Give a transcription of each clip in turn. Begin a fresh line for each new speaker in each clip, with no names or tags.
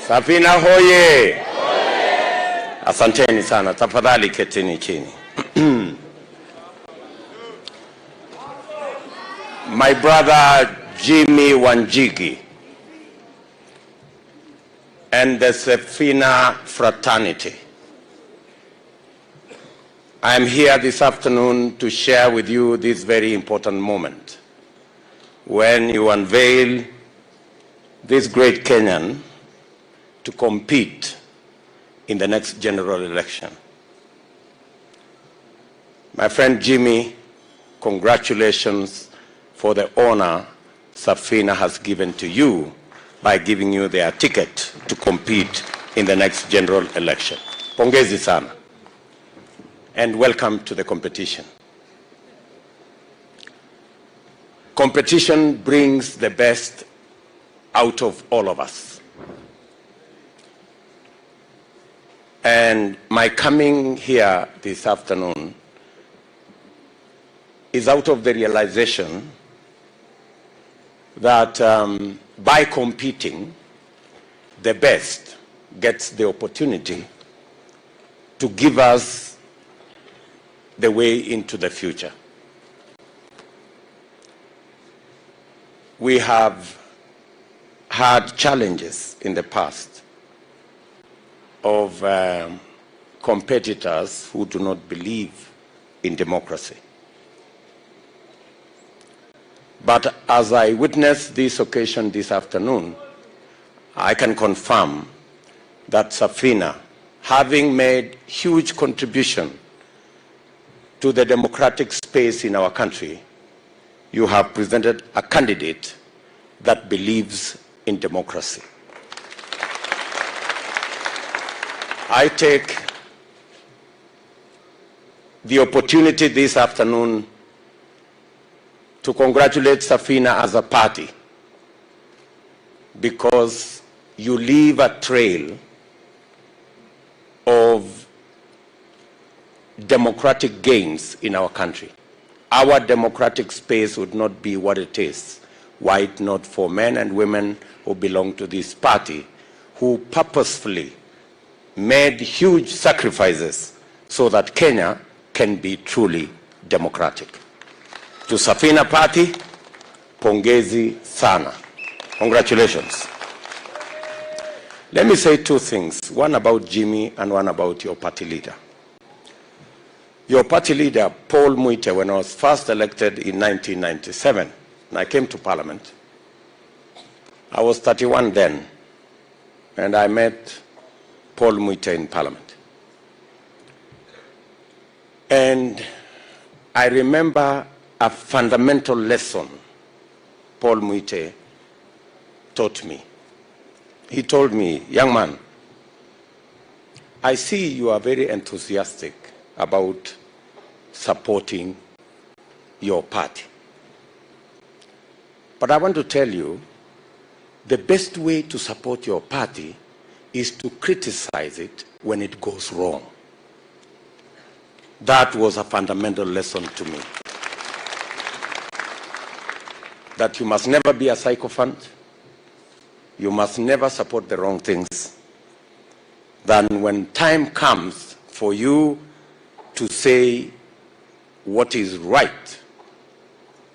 Safina hoye! Asanteni sana, tafadhali ketini chini. My brother Jimmy Wanjigi and the Safina fraternity, I am here this afternoon to share with you this very important moment when you unveil this great Kenyan to compete in the next general election. My friend Jimmy, congratulations for the honor Safina has given to you by giving you their ticket to compete in the next general election. Pongezi sana. And welcome to the competition. Competition brings the best out of all of us. And my coming here this afternoon is out of the realization that by competing, the best gets the opportunity to give us the way into the future. We have had challenges in the past of competitors who do not believe in democracy. But as I witnessed this occasion this afternoon, I can confirm that Safina, having made huge contribution to the democratic space in our country, you have presented a candidate that believes in democracy. I take the opportunity this afternoon to congratulate Safina as a party because you leave a trail of democratic gains in our country. Our democratic space would not be what it is were it not for men and women who belong to this party who purposefully made huge sacrifices so that Kenya can be truly democratic. To Safina Party, pongezi sana. Congratulations. Let me say two things, one about Jimmy and one about your party leader. Your party leader, Paul Muite, when I was first elected in 1997, and I came to Parliament, I was 31 then, and I met Paul Muite in Parliament. And I remember a fundamental lesson Paul Muite taught me. He told me, young man, I see you are very enthusiastic about supporting your party. But I want to tell you, the best way to support your party is to criticize it when it goes wrong. That was a fundamental lesson to me. That you must never be a sycophant, you must never support the wrong things. Then when time comes for you to say what is right,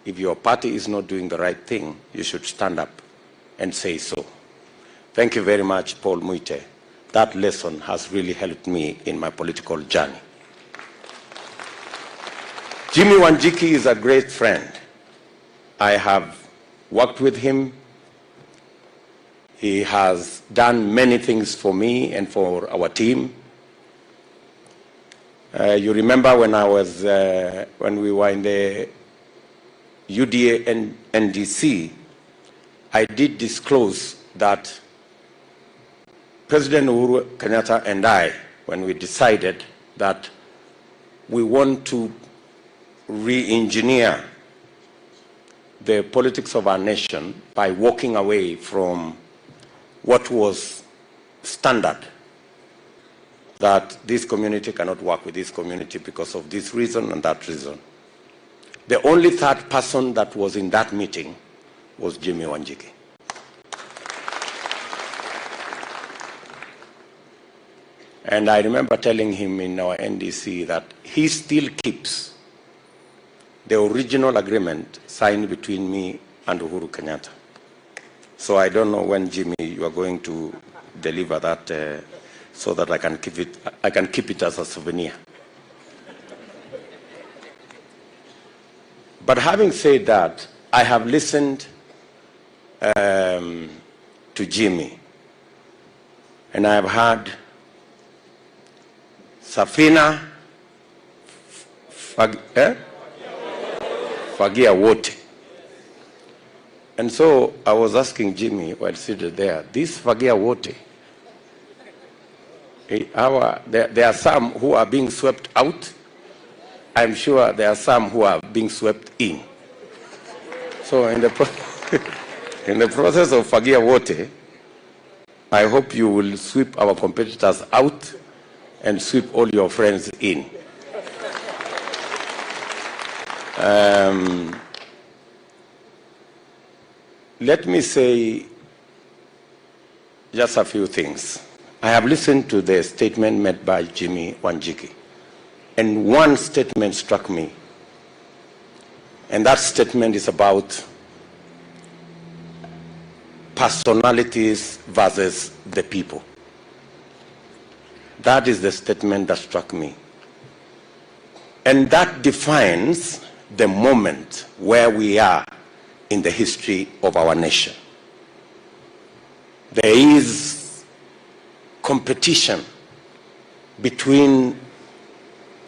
if your party is not doing the right thing, you should stand up and say so. Thank you very much, Paul Muite. That lesson has really helped me in my political journey. Jimmy Wanjigi is a great friend. I have worked with him. He has done many things for me and for our team. You remember when we were in the UDA NDC, I did disclose that President Uhuru Kenyatta and I, when we decided that we want to re-engineer the politics of our nation by walking away from what was standard, that this community cannot work with this community because of this reason and that reason. The only third person that was in that meeting was Jimmy Wanjigi. And I remember telling him in our NDC that he still keeps the original agreement signed between me and Uhuru Kenyatta. So I don't know when, Jimmy, you are going to deliver that so that I can keep it as a souvenir. But having said that, I have listened to Jimmy, and I have heard Safina Fagia wote. And so I was asking Jimmy while seated there, this Fagia wote, there are some who are being swept out. I'm sure there are some who are being swept in. So in the process of Fagia wote, I hope you will sweep our competitors out and sweep all your friends in. Let me say just a few things. I have listened to the statement made by Jimmy Wanjigi, and one statement struck me, and that statement is about personalities versus the people. That is the statement that struck me. And that defines the moment where we are in the history of our nation. There is competition between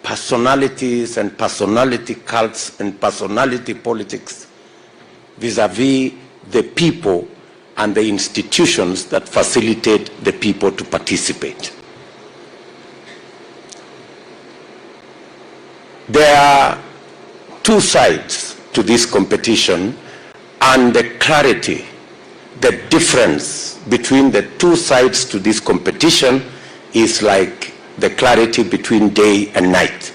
personalities and personality cults and personality politics vis-a-vis the people and the institutions that facilitate the people to participate. There are two sides to this competition, and the clarity, the difference between the two sides to this competition is like the clarity between day and night.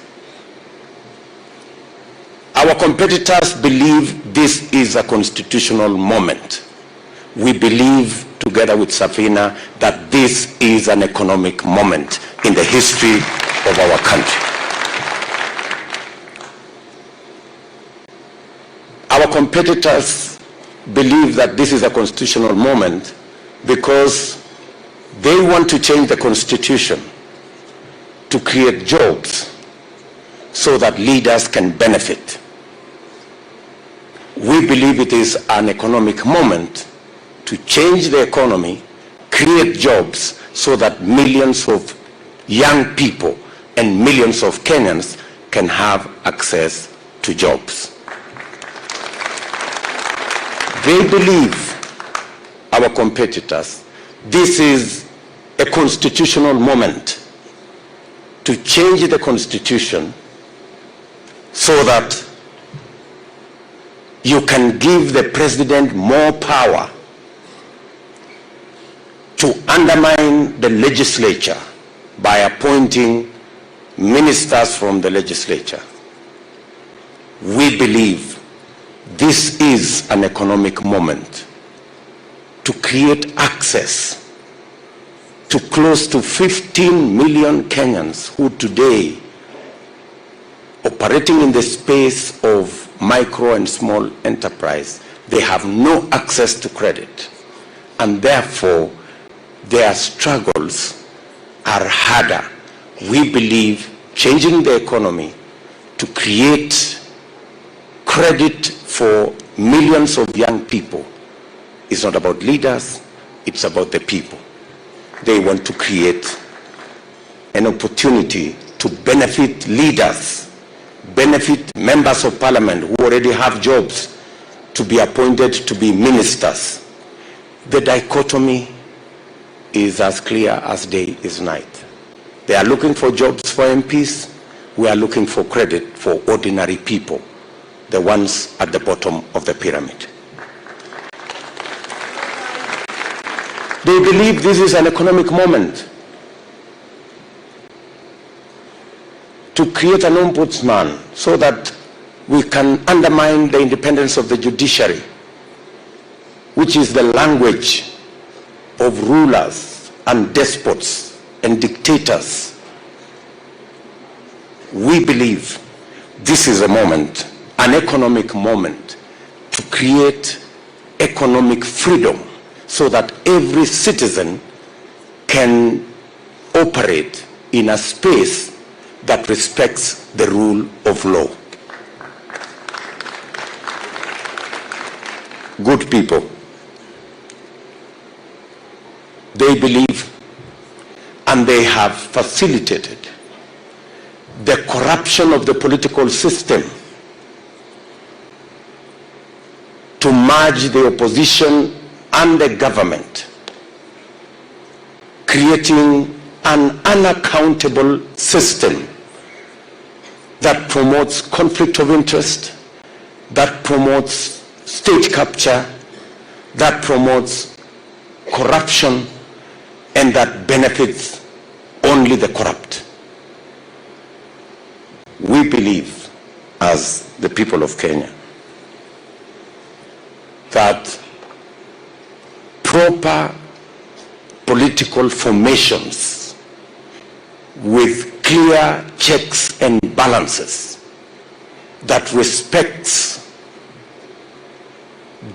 Our competitors believe this is a constitutional moment. We believe, together with Safina, that this is an economic moment in the history of our country. Our competitors believe that this is a constitutional moment because they want to change the constitution to create jobs so that leaders can benefit. We believe it is an economic moment to change the economy, create jobs so that millions of young people and millions of Kenyans can have access to jobs. They believe, our competitors, this is a constitutional moment to change the constitution so that you can give the president more power to undermine the legislature by appointing ministers from the legislature. We believe this is an economic moment to create access to close to 15 million Kenyans who today, operating in the space of micro and small enterprise, they have no access to credit, and therefore their struggles are harder. We believe changing the economy to create credit for millions of young people is not about leaders, it's about the people. They want to create an opportunity to benefit leaders, benefit members of parliament who already have jobs, to be appointed to be ministers. The dichotomy is as clear as day is night. They are looking for jobs for MPs. We are looking for credit for ordinary people, the ones at the bottom of the pyramid. They believe this is an economic moment to create an ombudsman so that we can undermine the independence of the judiciary, which is the language of rulers and despots and dictators. We believe this is a moment, an economic moment, to create economic freedom so that every citizen can operate in a space that respects the rule of law. Good people, they believe and they have facilitated the corruption of the political system to merge the opposition and the government, creating an unaccountable system that promotes conflict of interest, that promotes state capture, that promotes corruption, and that benefits only the corrupt. We believe, as the people of Kenya, that proper political formations with clear checks and balances that respects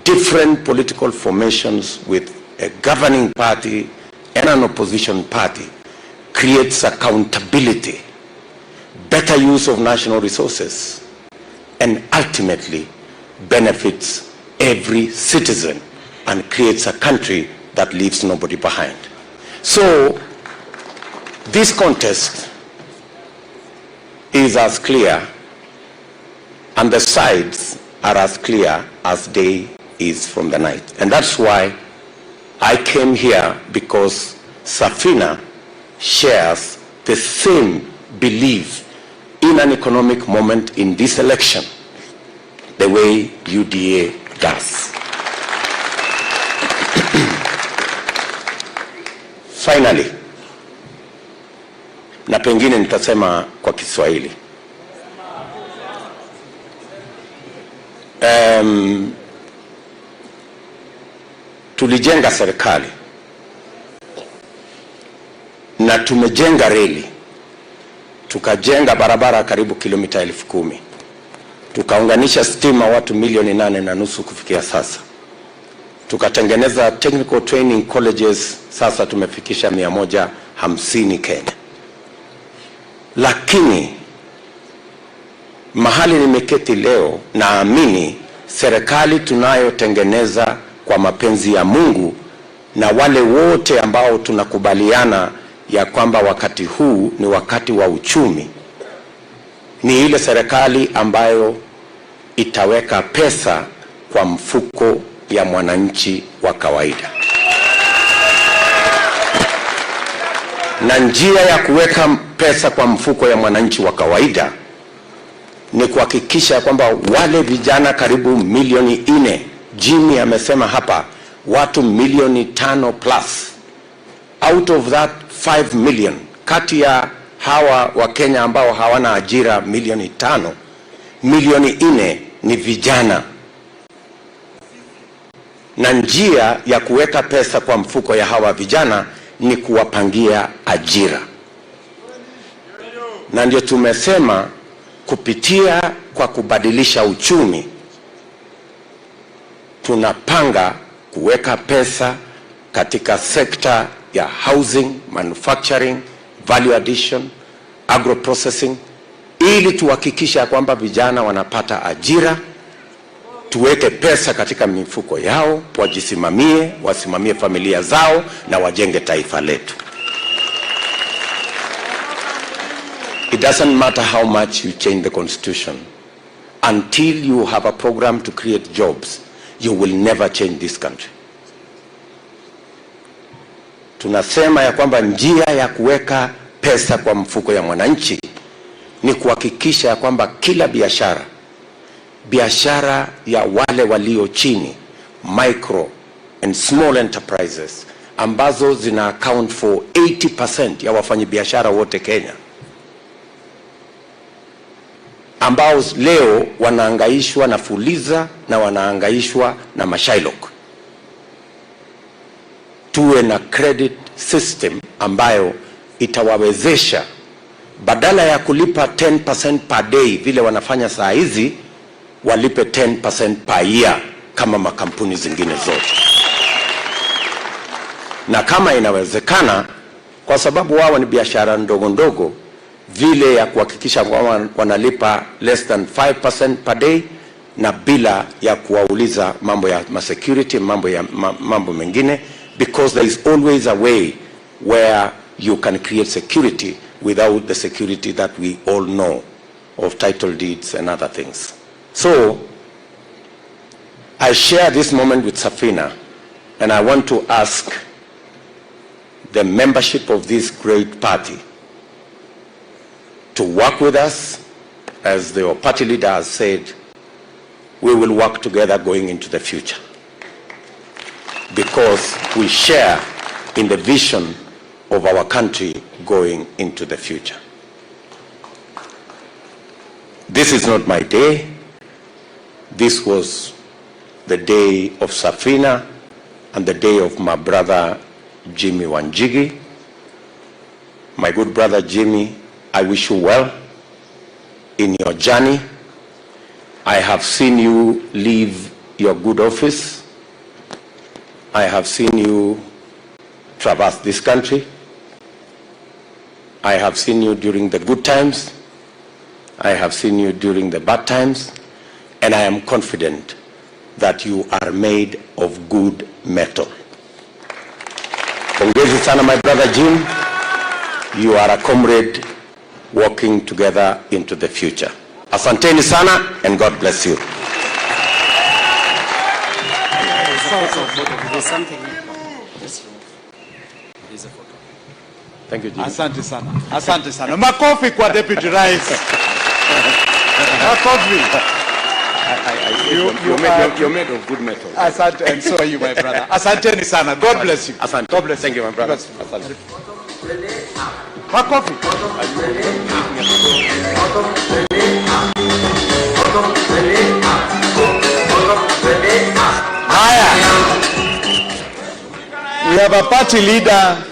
different political formations with a governing party and an opposition party creates accountability, better use of national resources, and ultimately benefits every citizen and creates a country that leaves nobody behind. So this contest is as clear, and the sides are as clear as day is from the night. And that's why I came here, because Safina shares the same belief in an economic moment in this election the way UDA does. Finally, na pengine nitasema kwa Kiswahili. Tulijenga serikali na tumejenga reli, tukajenga barabara karibu kilomita 10,000, tukaunganisha stima watu 8.5 kufikia sasa, tukatengeneza technical training colleges, sasa tumefikisha 150 Kenya. Lakini mahali nimeketi leo, naamini serikali tunayotengeneza kwa mapenzi ya Mungu na wale wote ambao tunakubaliana ya kwamba wakati huu ni wakati wa uchumi, ni ile serikali ambayo itaweka pesa kwa mfuko ya mwananchi wa kawaida. Na njia ya kuweka pesa kwa mfuko ya mwananchi wa kawaida ni kuhakikisha kwamba wale vijana karibu 4 milioni, Jimmy amesema hapa watu 5 milioni plus, out of that 5 million, kati ya hawa wa Kenya ambao hawana ajira 5 milioni, 4 milioni ni vijana. Na njia ya kuweka pesa kwa mfuko ya hawa vijana ni kuwapangia ajira. Na ndio tumesema kupitia kwa kubadilisha uchumi, tunapanga kuweka pesa katika sekta ya housing, manufacturing, value addition, agro processing, ili tuhakikisha kwamba vijana wanapata ajira, tuweke pesa katika mifuko yao, wajisimamie, wasimamie familia zao na wajenge taifa letu. It doesn't matter how much you change the constitution, until you have a program to create jobs, you will never change this country. Tunasema ya kwamba njia ya kuweka pesa kwa mfuko ya mwananchi ni kuhakikisha ya kwamba kila biashara ya wale walio chini, micro and small enterprises, ambazo zina account for 80% ya wafanyabiashara wote Kenya, ambao leo wanaangaishwa na fuliza na wanaangaishwa na mashailok, tuwe na credit system ambayo itawawezesha badala ya kulipa 10% per day vile wanafanya saa hizi, walipe 10% per year kama makampuni zingine zote. Na kama inawezekana, kwa sababu wao ni biashara ndogo ndogo, vile ya kuhakikisha wanalipa less than 5% per day, na bila ya kuwauliza mambo ya security, mambo mengine, because there is always a way where you can create security without the security that we all know of title deeds and other things. So I share this moment with Safina, and I want to ask the membership of this great party to work with us. As the party leader has said, we will work together going into the future, because we share in the vision of our country going into the future. This is not my day. This was the day of Safina and the day of my brother Jimmy Wanjigi. My good brother Jimmy, I wish you well in your journey. I have seen you leave your good office. I have seen you traverse this country. I have seen you during the good times. I have seen you during the bad times. And I am confident that you are made of good metal. Pongezi sana, my brother Jim. You are a comrade walking together into the future. Asanteni sana, and God bless you. Thank you, Jim.
Asante sana. Asante sana. Makofi kwa Deputy Rais. Makofi.
You're made of good metal.
Asante, and so are you, my brother. Asanteni sana. God bless you.
Asante.
God bless you.
Thank you, my brother. Asante.
Makofi. Haya. We have a party leader